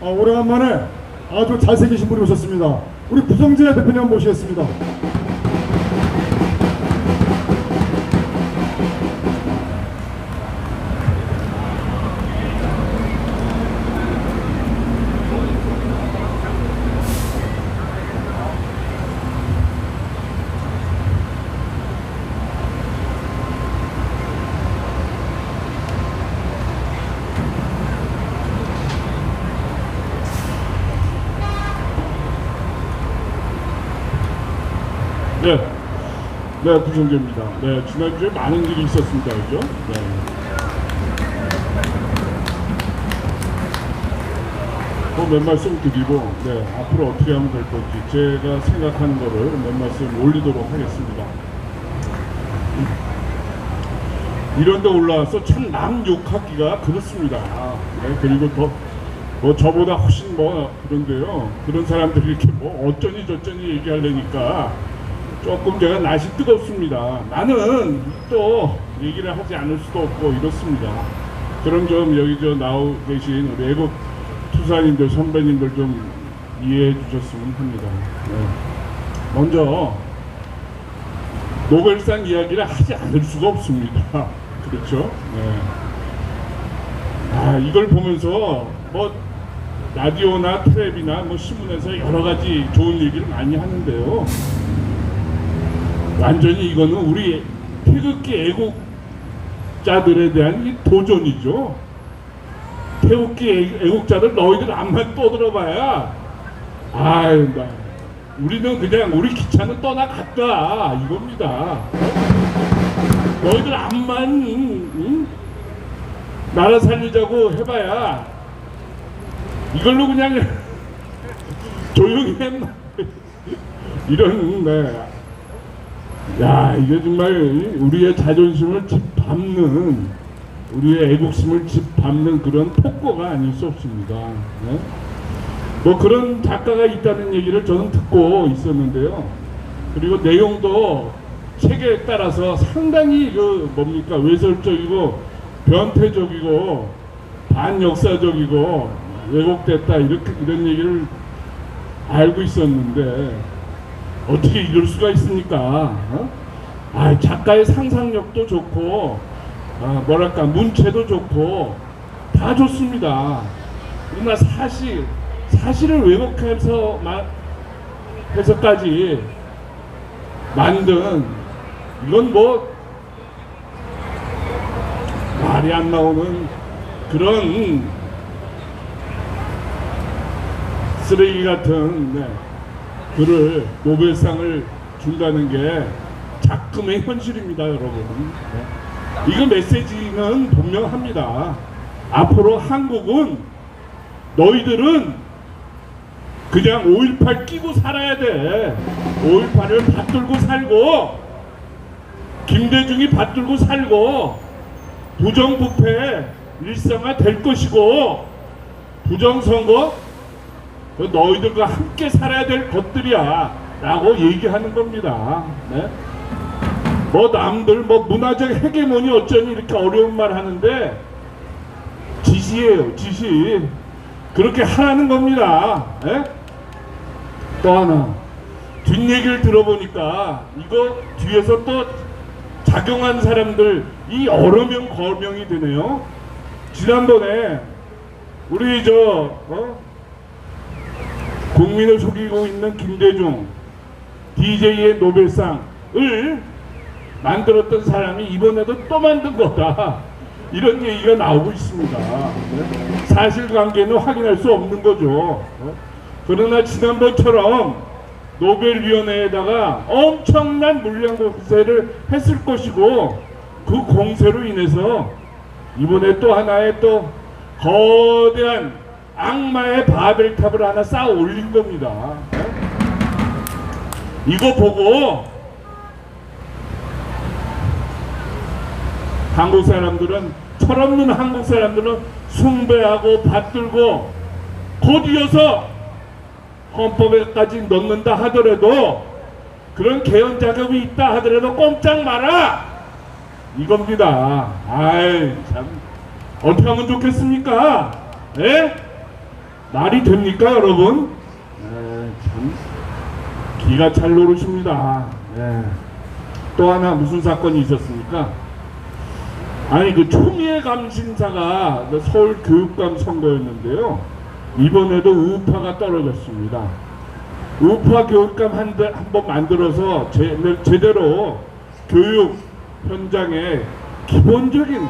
오래간만에 아주 잘생기신 분이 오셨습니다. 우리 구성재 대표님 모시겠습니다. 네, 네, 구성재입니다. 네, 지난주에 많은 일이 있었습니다, 그죠? 네. 몇 말씀 드리고, 네, 앞으로 어떻게 하면 될 건지 제가 생각하는 거를 몇 말씀 올리도록 하겠습니다. 이런 데 올라와서 참 남 욕하기가 그렇습니다. 네, 그리고 저보다 훨씬 그런데요. 그런 사람들이 이렇게 어쩌니 저쩌니 얘기하려니까 조금 제가 낯이 뜨겁습니다. 나는 또 얘기를 하지 않을 수도 없고 이렇습니다. 그럼 좀 여기 나오 계신 우리 애국 투사님들 선배님들 좀 이해해 주셨으면 합니다. 네. 먼저 노벨상 이야기를 하지 않을 수가 없습니다. 그렇죠? 네. 이걸 보면서 라디오나 텔레비나 신문에서 여러 가지 좋은 얘기를 많이 하는데요. 완전히 이거는 우리 태극기 애국자들에 대한 이 도전이죠. 태극기 애국자들 너희들 암만 떠들어봐야 우리는 그냥 우리 기차는 떠나갔다 이겁니다. 너희들 암만 나라 살리자고 해봐야 이걸로 그냥 조용히 했나 이런 이게 정말 우리의 자존심을 짓밟는, 우리의 애국심을 짓밟는 그런 폭거가 아닐 수 없습니다. 네? 그런 작가가 있다는 얘기를 저는 듣고 있었는데요. 그리고 내용도 책에 따라서 상당히 외설적이고 변태적이고 반역사적이고 왜곡됐다 이런 얘기를 알고 있었는데 어떻게 이럴 수가 있습니까? 작가의 상상력도 좋고 문체도 좋고 다 좋습니다. 그러나 사실을 왜곡해서까지 만든 이건 말이 안 나오는 그런 쓰레기 같은 글을 노벨상을 준다는 게 작금의 현실입니다, 여러분. 네. 이거 메시지는 분명합니다. 앞으로 한국은 너희들은 그냥 5.18 끼고 살아야 돼. 5.18을 받들고 살고 김대중이 받들고 살고 부정부패 일상화 될 것이고 부정선거 너희들과 함께 살아야 될 것들이야 라고 얘기하는 겁니다. 네? 남들 문화적 헤게모니 어쩌니 이렇게 어려운 말 하는데 지시예요, 지시. 그렇게 하라는 겁니다. 네? 또 하나 뒷얘기를 들어보니까 이거 뒤에서 또 작용한 사람들 이 여러 명 거명이 되네요. 지난번에 우리 국민을 속이고 있는 김대중 DJ의 노벨상을 만들었던 사람이 이번에도 또 만든 거다 이런 얘기가 나오고 있습니다. 사실관계는 확인할 수 없는 거죠. 그러나 지난번처럼 노벨위원회에다가 엄청난 물량 공세를 했을 것이고 그 공세로 인해서 이번에 또 하나의 거대한 악마의 바벨탑을 하나 쌓아 올린 겁니다. 이거 보고 한국 사람들은, 철없는 한국 사람들은 숭배하고 받들고 곧이어서 헌법에까지 넣는다 하더라도, 그런 개헌 작업이 있다 하더라도 꼼짝 마라 이겁니다. 참 어떻게 하면 좋겠습니까? 예? 말이 됩니까, 여러분? 참 기가 잘 노르십니다. 또 하나 무슨 사건이 있었습니까? 아니 그 초미의 감신사가 서울 교육감 선거였는데요. 이번에도 우파가 떨어졌습니다. 우파 교육감 한 번 만들어서 제대로 교육 현장에 기본적인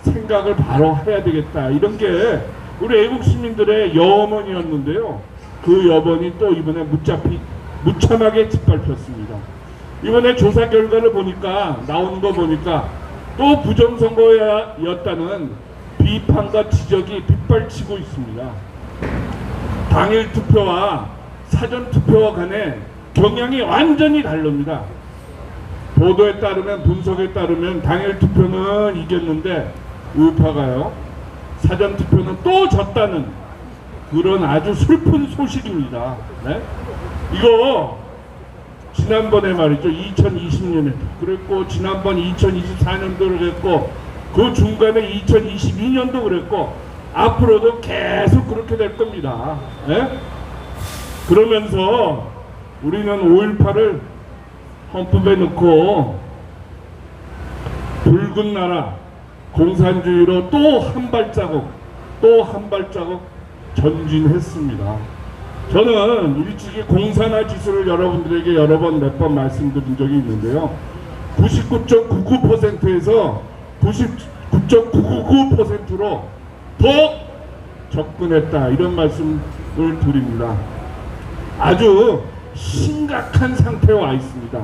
생각을 바로 해야 되겠다. 이런 게 우리 애국 시민들의 여어머니였는데요. 그 여번이 또 이번에 무참하게 짓밟혔습니다. 이번에 조사 결과를 보니까 나오는 거 보니까 또 부정선거였다는 비판과 지적이 빗발치고 있습니다. 당일 투표와 사전 투표와 간에 경향이 완전히 다릅니다. 보도에 따르면 분석에 따르면 당일 투표는 이겼는데 우파가요 사전 투표는 또 졌다는 그런 아주 슬픈 소식입니다. 네? 이거 지난번에 말이죠 2020년에도 그랬고 지난번 2024년도 그랬고 그 중간에 2022년도 그랬고 앞으로도 계속 그렇게 될 겁니다. 네? 그러면서 우리는 5.18을 헌법에 넣고 붉은 나라 공산주의로 또 한 발자국 전진했습니다. 저는 일찍이 공산화 지수를 여러분들에게 여러 번 몇 번 말씀드린 적이 있는데요. 99.99%에서 99.999%로 더 접근했다 이런 말씀을 드립니다. 아주 심각한 상태에 와 있습니다.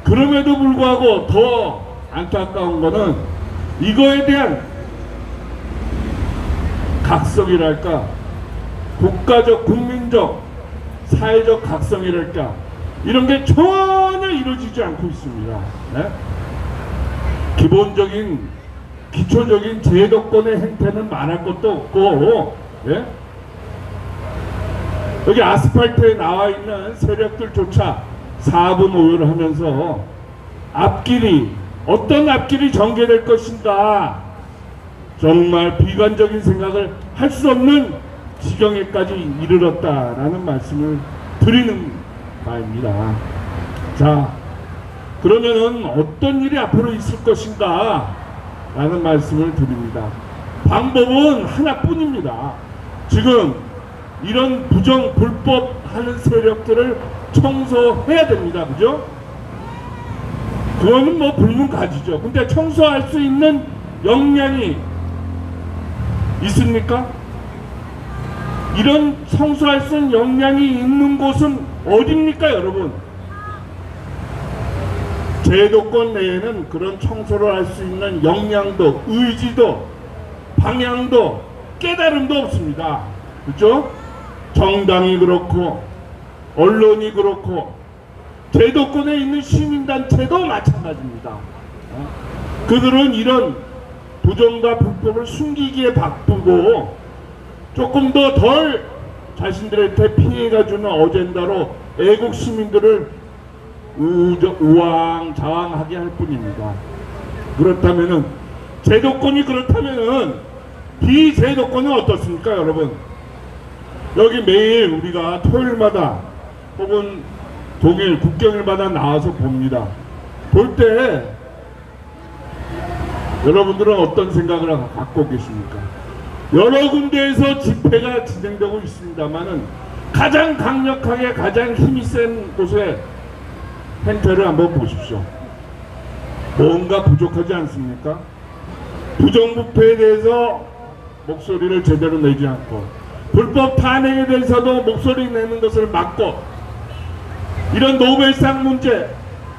그럼에도 불구하고 더 안타까운 거는 이거에 대한 각성이랄까 국가적 국민적 사회적 각성이랄까 이런 게 전혀 이루어지지 않고 있습니다. 네? 기초적인 제도권의 행태는 말할 것도 없고 네? 여기 아스팔트에 나와 있는 세력들조차 4분 5를 하면서 어떤 앞길이 전개될 것인가 정말 비관적인 생각을 할 수 없는 지경에까지 이르렀다라는 말씀을 드리는 바입니다. 자, 그러면은 어떤 일이 앞으로 있을 것인가 라는 말씀을 드립니다. 방법은 하나뿐입니다. 지금 이런 불법 하는 세력들을 청소해야 됩니다. 그죠? 그거는 뭐 불문가지죠. 근데 청소할 수 있는 역량이 있습니까? 이런 청소할 수 있는 역량이 있는 곳은 어디입니까, 여러분? 제도권 내에는 그런 청소를 할 수 있는 역량도, 의지도, 방향도, 깨달음도 없습니다. 그렇죠? 정당이 그렇고 언론이 그렇고 제도권에 있는 시민단체도 마찬가지입니다. 그들은 이런 부정과 불법을 숨기기에 바쁘고 조금 더 덜 자신들한테 피해가 주는 어젠다로 애국 시민들을 우왕좌왕하게 할 뿐입니다. 그렇다면은 제도권이 그렇다면은 비제도권은 어떻습니까, 여러분? 여기 매일 우리가 토요일마다 혹은 동일 국경일마다 나와서 봅니다. 볼 때 여러분들은 어떤 생각을 갖고 계십니까? 여러 군데에서 집회가 진행되고 있습니다만은 가장 강력하게 가장 힘이 센 곳의 행태를 한번 보십시오. 뭔가 부족하지 않습니까? 부정부패에 대해서 목소리를 제대로 내지 않고 불법 탄핵에 대해서도 목소리 내는 것을 막고 이런 노벨상 문제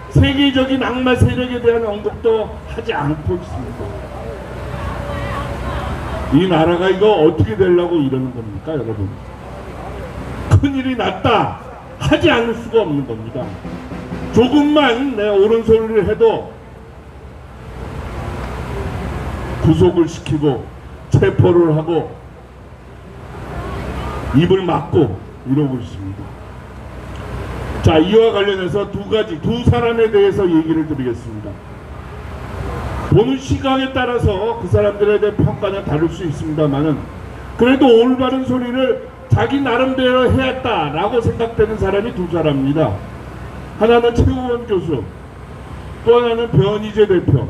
세계적인 악마 세력에 대한 언급도 하지 않고 있습니다. 이 나라가 이거 어떻게 되려고 이러는 겁니까, 여러분? 큰일이 났다 하지 않을 수가 없는 겁니다. 조금만 내 옳은 소리를 해도 구속을 시키고 체포를 하고 입을 막고 이러고 있습니다. 자, 이와 관련해서 두 사람에 대해서 얘기를 드리겠습니다. 보는 시각에 따라서 그 사람들에 대한 평가는 다를 수 있습니다만은 그래도 올바른 소리를 자기 나름대로 해왔다라고 생각되는 사람이 두 사람입니다. 하나는 최우원 교수, 또 하나는 변희재 대표.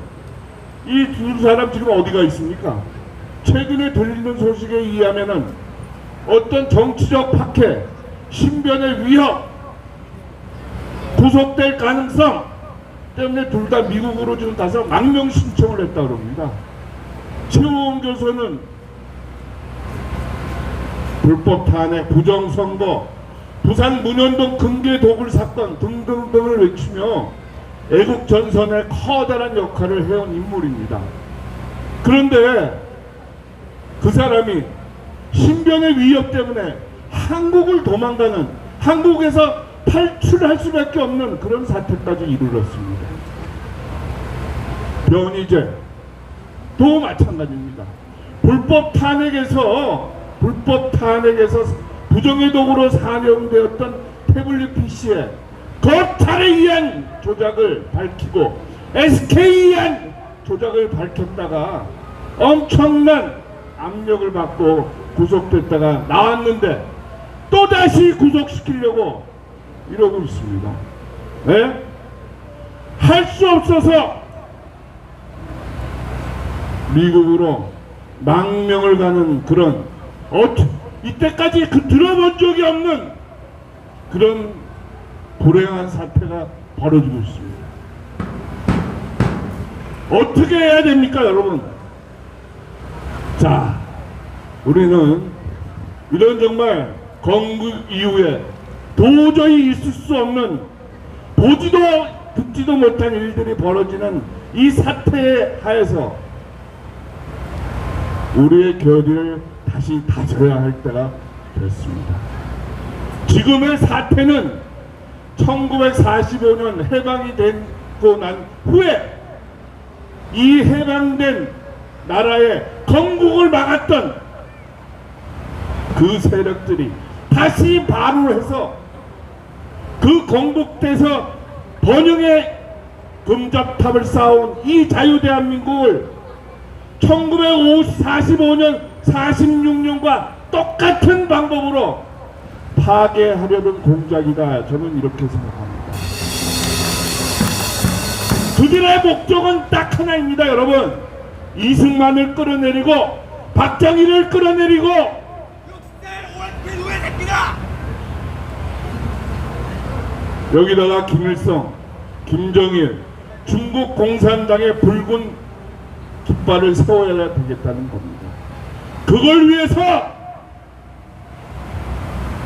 이 두 사람 지금 어디가 있습니까? 최근에 들리는 소식에 의하면은 어떤 정치적 박해, 신변의 위협, 구속될 가능성 때문에 둘 다 미국으로 지금 가서 망명 신청을 했다고 합니다. 최우원 교수는 불법 탄핵, 부정선거, 부산 문현동 금괴 도굴 사건 등등등을 외치며 애국 전선에 커다란 역할을 해온 인물입니다. 그런데 그 사람이 신변의 위협 때문에 한국을 도망가는, 한국에서 탈출할 수밖에 없는 그런 사태까지 이르렀습니다. 변희재도 마찬가지입니다. 불법 탄핵에서 부정의 도구로 사용되었던 태블릿 PC에 검찰에 의한 조작을 밝히고 SK에 의한 조작을 밝혔다가 엄청난 압력을 받고 구속됐다가 나왔는데 또다시 구속시키려고 이러고 있습니다. 네? 할 수 없어서 미국으로 망명을 가는 그런 이때까지 들어본 적이 없는 그런 불행한 사태가 벌어지고 있습니다. 어떻게 해야 됩니까, 여러분? 자, 우리는 이런 정말 건국 이후에 도저히 있을 수 없는, 보지도 듣지도 못한 일들이 벌어지는 이 사태에 하에서 우리의 결의를 다시 다져야 할 때가 됐습니다. 지금의 사태는 1945년 해방이 되고 난 후에 이 해방된 나라의 건국을 막았던 그 세력들이 다시 발굴해서 그 건국돼서 번영의 금접탑을 쌓아온 이 자유대한민국을 1945년 46년과 똑같은 방법으로 파괴하려는 공작이다. 저는 이렇게 생각합니다. 그들의 목적은 딱 하나입니다. 여러분, 이승만을 끌어내리고 박정희를 끌어내리고 여기다가 김일성, 김정일, 중국 공산당의 붉은 깃발을 세워야 되겠다는 겁니다. 그걸 위해서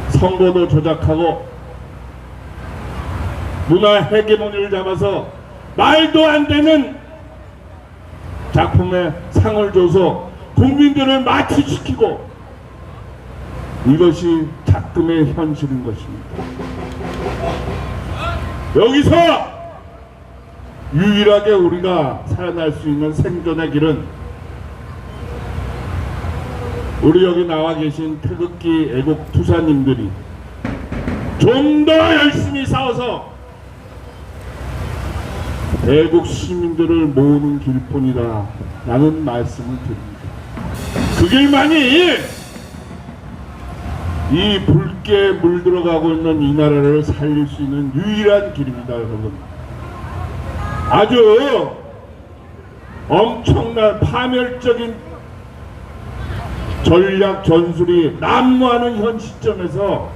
선거도 조작하고 문화 헤게모니를 잡아서 말도 안 되는 작품에 상을 줘서 국민들을 마취시키고, 이것이 작금의 현실인 것입니다. 여기서 유일하게 우리가 살아날 수 있는 생존의 길은 우리 여기 나와 계신 태극기 애국 투사님들이 좀 더 열심히 싸워서 애국 시민들을 모으는 길뿐이다 라는 말씀을 드립니다. 그 길만이 이 붉게 물들어가고 있는 이 나라를 살릴 수 있는 유일한 길입니다. 여러분, 아주 엄청난 파멸적인 전략 전술이 난무하는 현 시점에서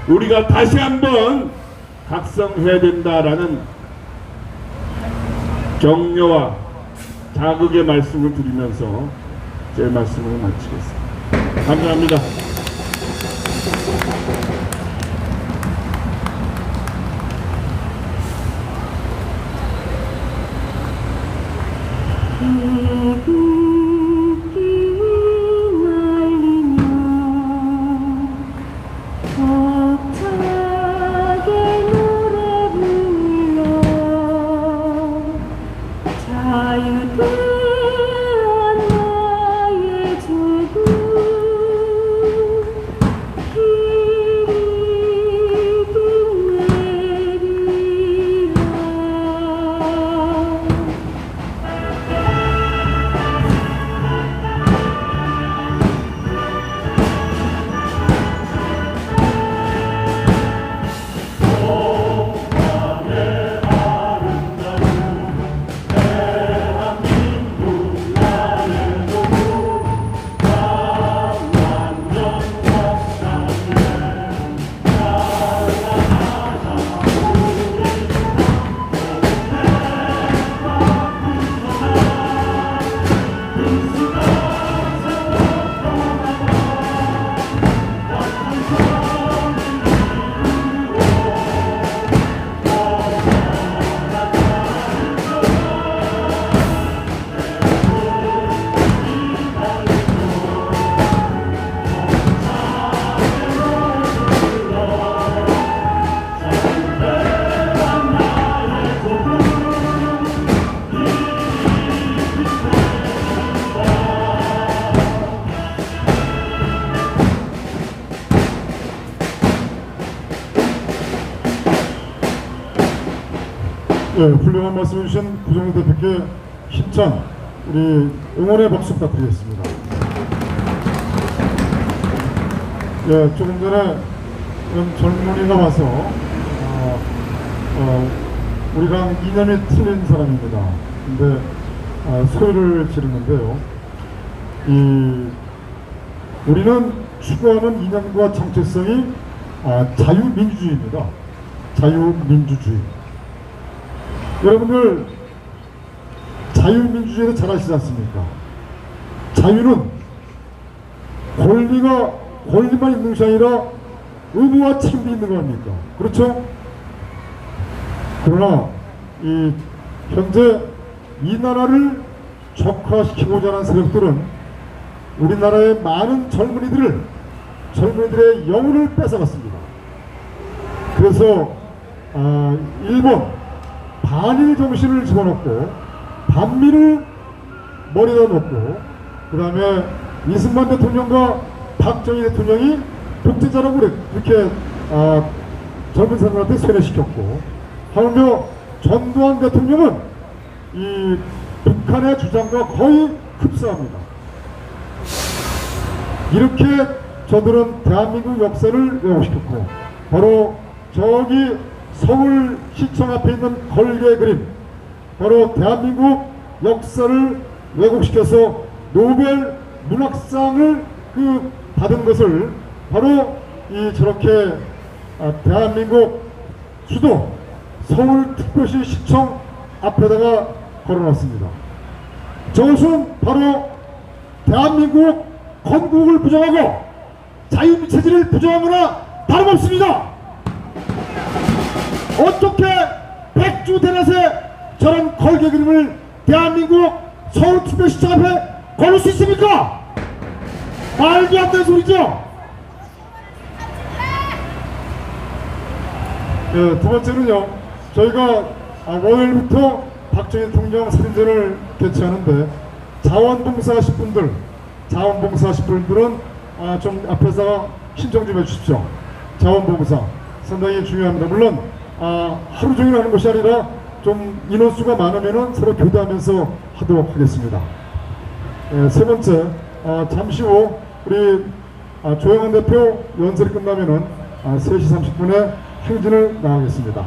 우리가 다시 한번 각성해야 된다라는 격려와 자극의 말씀을 드리면서 제 말씀을 마치겠습니다. 감사합니다. 예, 훌륭한 말씀 해주신 구정재 대표께 힘찬 우리 응원의 박수 부탁드리겠습니다. 예, 조금 전에 젊은이가 와서 우리랑 이념이 틀린 사람입니다. 근데 소리를 지르는데요. 우리는 추구하는 이념과 정체성이 자유민주주의입니다. 자유민주주의. 여러분들 자유민주주의를 잘 아시지 않습니까? 자유는 권리만 있는 것이 아니라 의무와 책임도 있는 거 아닙니까? 그렇죠? 그러나 현재 이 나라를 적화시키고자 하는 세력들은 우리나라의 많은 젊은이들의 영혼을 뺏어갔습니다. 그래서 일본 반일 정신을 집어넣고 반미를 머리에다 놓고 그 다음에 이승만 대통령과 박정희 대통령이 독재자라고 이렇게 젊은 사람들한테 세뇌시켰고, 하물며 전두환 대통령은 이 북한의 주장과 거의 흡사합니다. 이렇게 저들은 대한민국 역사를 왜곡시켰고, 바로 저기 서울시청 앞에 있는 걸개 그림, 바로 대한민국 역사를 왜곡시켜서 노벨 문학상을 받은 것을 바로 저렇게 대한민국 수도 서울특별시 시청 앞에다가 걸어놨습니다. 저것은 바로 대한민국 건국을 부정하고 자유민주주의를 부정한 거나 다름없습니다. 어떻게 백주 대낮에 저런 걸개 그림을 대한민국 서울특별시청 앞에 걸을 수 있습니까? 말도 안 되는 소리죠. 네, 두 번째는요, 저희가 월요일부터 박정희 대통령 사진전을 개최하는데 자원봉사하실 분들은 좀 앞에서 신청 좀 해주십시오. 자원봉사 상당히 중요합니다. 물론 하루 종일 하는 것이 아니라 좀 인원수가 많으면 서로 교대하면서 하도록 하겠습니다. 세 번째, 잠시 후 우리 조영환 대표 연설이 끝나면은 3시 30분에 행진을 나가겠습니다.